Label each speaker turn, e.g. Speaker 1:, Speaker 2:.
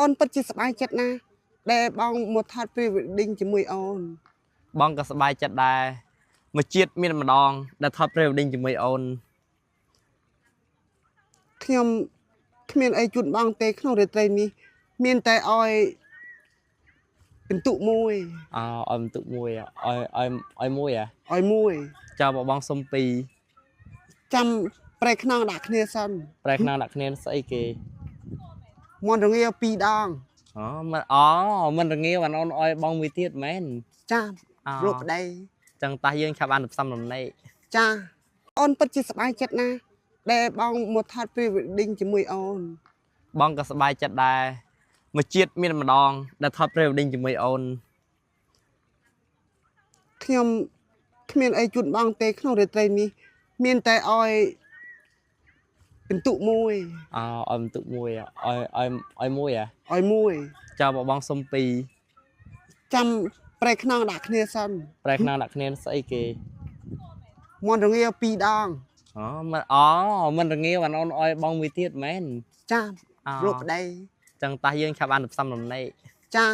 Speaker 1: អូនពិតជាសប្បាយចិត្តណាស់ដែលបងមកថត pre-wedding ជាមួយអូន
Speaker 2: បងក៏សប្បាយចិត្តដែរមួយជាតិមានម្ដងដែលថត pre-wedding ជាមួយអូន
Speaker 1: ខ្ញុំគ្មានអីជូនបងទេក្នុងរាត្រីនេះមានតែឲ្យពិន្ទុមួយ
Speaker 2: ឲ្យបន្ទុកមួយឲ្យមួយ
Speaker 1: ឲ្យមួយ
Speaker 2: ចាំបងសុំពីរ
Speaker 1: ចាំប្រែខ្នងដាក់គ្នាសិន
Speaker 2: ប្រែខ្នងដាក់គ្នាស្អីគេ
Speaker 1: មន់រងា2ដង
Speaker 2: មិនរងាបានអូនឲ្យបងមួយទៀតមែន
Speaker 1: ចារកប្តី
Speaker 2: ចឹងតោះយើងឆាប់បានផ្សំដំណេក
Speaker 1: ចាអូនពិតជាសប្បាយចិត្តណាស់ដែលបងមកថត pre-wedding ជាមួយអូន
Speaker 2: បងក៏សប្បាយចិត្តដែរមួយជាតិមានម្ដងដែលថត pre-wedding ជាមួយអូន
Speaker 1: ខ្ញុំគ្មានអីជូនបងទេក្នុងរាត្រីនេះមានតែឲ្យពិន្ទុមួយ
Speaker 2: ឲ្យបន្ទុកមួយឲ្យមួយ
Speaker 1: ឲ្យមួយ
Speaker 2: ចាំបងសុំពីរ
Speaker 1: ចាំប្រែខ្នងដាក់គ្នាសិន
Speaker 2: ប្រែខ្នងដាក់គ្នាស្អីគេ
Speaker 1: មន់រងា2ដង
Speaker 2: មិនរងាបានអូនឲ្យបងមួយទៀតមែន
Speaker 1: ចារកប្តី
Speaker 2: ចឹងតោះយើងឆាប់បានផ្សំដំណេក
Speaker 1: ចា